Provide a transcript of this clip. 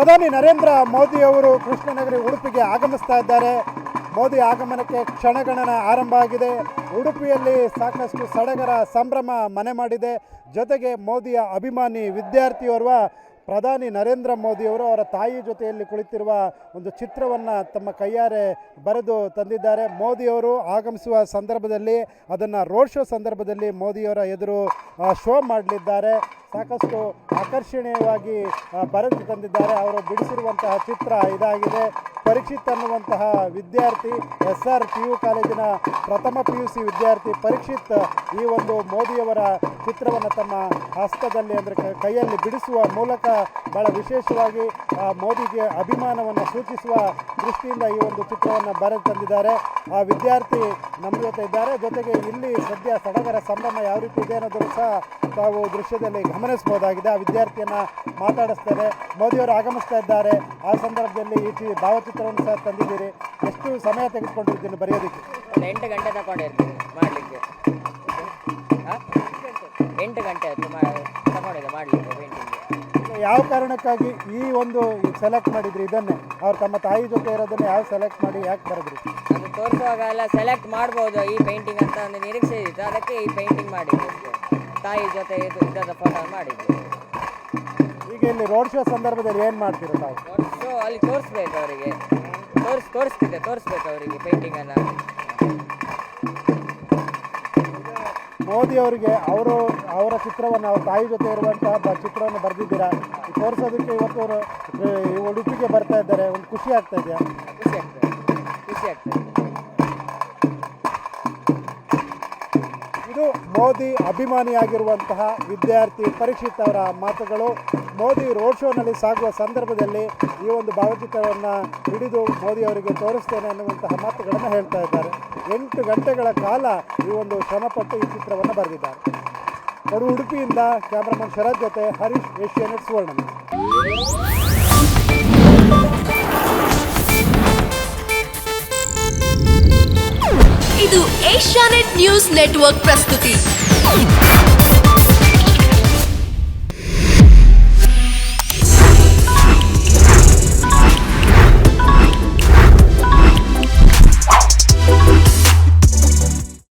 ಪ್ರಧಾನಿ ನರೇಂದ್ರ ಮೋದಿ ಅವರು ಕೃಷ್ಣನಗರಿ ಉಡುಪಿಗೆ ಆಗಮಿಸ್ತಾ ಇದ್ದಾರೆ. ಮೋದಿ ಆಗಮನಕ್ಕೆ ಕ್ಷಣಗಣನ ಆರಂಭ ಆಗಿದೆ. ಉಡುಪಿಯಲ್ಲಿ ಸಾಕಷ್ಟು ಸಡಗರ ಸಂಭ್ರಮ ಮನೆ ಮಾಡಿದೆ. ಜೊತೆಗೆ ಮೋದಿಯ ಅಭಿಮಾನಿ ವಿದ್ಯಾರ್ಥಿಯೋರ್ವ ಪ್ರಧಾನಿ ನರೇಂದ್ರ ಮೋದಿಯವರು ಅವರ ತಾಯಿ ಜೊತೆಯಲ್ಲಿ ಕುಳಿತಿರುವ ಒಂದು ಚಿತ್ರವನ್ನು ತಮ್ಮ ಕೈಯಾರೆ ಬರೆದು ತಂದಿದ್ದಾರೆ. ಮೋದಿಯವರು ಆಗಮಿಸುವ ಸಂದರ್ಭದಲ್ಲಿ ಅದನ್ನು ರೋಡ್ ಶೋ ಸಂದರ್ಭದಲ್ಲಿ ಮೋದಿಯವರ ಎದುರು ಶೋ ಮಾಡಲಿದ್ದಾರೆ. ಸಾಕಷ್ಟು ಆಕರ್ಷಣೀಯವಾಗಿ ಬರೆದು ತಂದಿದ್ದಾರೆ. ಅವರು ಬಿಡಿಸಿರುವಂತಹ ಚಿತ್ರ ಇದಾಗಿದೆ. ಪರೀಕ್ಷಿತ್ ಅನ್ನುವಂತಹ ವಿದ್ಯಾರ್ಥಿ SRPU ಕಾಲೇಜಿನ ಪ್ರಥಮ PUC ವಿದ್ಯಾರ್ಥಿ ಪರೀಕ್ಷಿತ್ ಈ ಒಂದು ಮೋದಿಯವರ ಚಿತ್ರವನ್ನು ತಮ್ಮ ಹಸ್ತದಲ್ಲಿ ಅಂದರೆ ಕೈಯಲ್ಲಿ ಬಿಡಿಸುವ ಮೂಲಕ ಬಹಳ ವಿಶೇಷವಾಗಿ ಮೋದಿಗೆ ಅಭಿಮಾನವನ್ನು ಸೂಚಿಸುವ ದೃಷ್ಟಿಯಿಂದ ಈ ಒಂದು ಚಿತ್ರವನ್ನು ಬರೆದು ತಂದಿದ್ದಾರೆ. ಆ ವಿದ್ಯಾರ್ಥಿ ನಮ್ಮ ಜೊತೆ ಇದ್ದಾರೆ. ಜೊತೆಗೆ ಇಲ್ಲಿ ಸದ್ಯ ಸಡಗರ ಸಂಭ್ರಮ ಯಾವ ರೀತಿ ಇದೆ ಅನ್ನೋದನ್ನು ಸಹ ತಾವು ದೃಶ್ಯದಲ್ಲಿ ಗಮನಿಸಬಹುದಾಗಿದೆ. ಆ ವಿದ್ಯಾರ್ಥಿಯನ್ನು ಮಾತಾಡಿಸ್ತೇನೆ. ಮೋದಿಯವರು ಆಗಮಿಸ್ತಾ ಇದ್ದಾರೆ. ಆ ಸಂದರ್ಭದಲ್ಲಿ ಈ ಭಾವಚಿತ್ರವನ್ನು ಸಹ ತಂದಿದ್ದೀರಿ. ಎಷ್ಟು ಸಮಯ ತೆಗೆದುಕೊಂಡಿದ್ದೀನಿ ಬರೆಯೋದಕ್ಕೆ? 8 ಗಂಟೆ ತಗೊಂಡಿರ್ತೀವಿ ಮಾಡಲಿಕ್ಕೆ. 8 ಗಂಟೆ ಆಯಿತು ತಗೊಂಡಿದ್ದೆ ಮಾಡಲಿಕ್ಕೆ ಪೇಂಟಿಂಗ್. ಯಾವ ಕಾರಣಕ್ಕಾಗಿ ಈ ಒಂದು ಸೆಲೆಕ್ಟ್ ಮಾಡಿದ್ರಿ ಇದನ್ನೇ? ಅವ್ರು ತಮ್ಮ ತಾಯಿ ಜೊತೆ ಇರೋದನ್ನ ಯಾವ ಸೆಲೆಕ್ಟ್ ಮಾಡಿ ಯಾಕೆ ಬರೆದ್ರಿ? ಅದು ತೋರಿಸುವಾಗ ಎಲ್ಲ ಸೆಲೆಕ್ಟ್ ಮಾಡ್ಬೋದು ಈ ಪೇಂಟಿಂಗ್ ಅಂತ ಒಂದು ನಿರೀಕ್ಷೆ ಇತ್ತು. ಅದಕ್ಕೆ ಈ ಪೇಂಟಿಂಗ್ ಮಾಡಿದ್ದೆ. ತಾಯಿ ಜೊತೆ ಇದ್ದದ ಫೋಟೋ ಮಾಡಿದ್ದೆ. ಈಗ ಇಲ್ಲಿ ರೋಡ್ ಶೋ ಸಂದರ್ಭದಲ್ಲಿ ಏನು ಮಾಡ್ತೀರಾ ತಾವು? ಸೊ ಅಲ್ಲಿ ತೋರಿಸ್ಬೇಕು ಅವರಿಗೆ, ತೋರಿಸ್ಬೇಕು ಅವರಿಗೆ ಪೇಂಟಿಂಗನ್ನು. ಮೋದಿ ಅವರಿಗೆ ಅವರ ಚಿತ್ರವನ್ನು ಅವ್ರ ತಾಯಿ ಜೊತೆ ಇರುವಂತಹ ಚಿತ್ರವನ್ನು ಬರೆದಿದ್ದೀರಾ. ತೋರಿಸೋದಕ್ಕೆ ಇವತ್ತು ಉಡುಪಿಗೆ ಬರ್ತಾ ಇದ್ದಾರೆ. ಒಂದು ಖುಷಿ ಆಗ್ತಾ ಇದೆಯಾ? ಖುಷಿ ಆಗ್ತದೆ. ಇದು ಮೋದಿ ಅಭಿಮಾನಿಯಾಗಿರುವಂತಹ ವಿದ್ಯಾರ್ಥಿ ಪರೀಕ್ಷಿತ್ ಅವರ ಮಾತುಗಳು. ಮೋದಿ ರೋಡ್ ಶೋನಲ್ಲಿ ಸಾಗುವ ಸಂದರ್ಭದಲ್ಲಿ ಈ ಒಂದು ಭಾವಚಿತ್ರವನ್ನು ಹಿಡಿದು ಮೋದಿ ಅವರಿಗೆ ತೋರಿಸ್ತೇನೆ ಅನ್ನುವಂತಹ ಮಾತುಗಳನ್ನು ಹೇಳ್ತಾ ಇದ್ದಾರೆ. 8 ಗಂಟೆಗಳ ಕಾಲ ಈ ಒಂದು ಶ್ರಮಪಟ್ಟು ಈ ಚಿತ್ರವನ್ನು ಬರೆದಿದ್ದಾರೆ. ಕಡು ಉಡುಪಿಯಿಂದ ಕ್ಯಾಮ್ರಾಮನ್ ಶರತ್ ಜೊತೆ ಹರೀಶ್, ಏಷ್ಯಾನೆಟ್ ಸುವರ್ಣ. ಇದು ಏಷ್ಯಾನೆಟ್ ನ್ಯೂಸ್ ನೆಟ್ವರ್ಕ್ ಪ್ರಸ್ತುತಿ.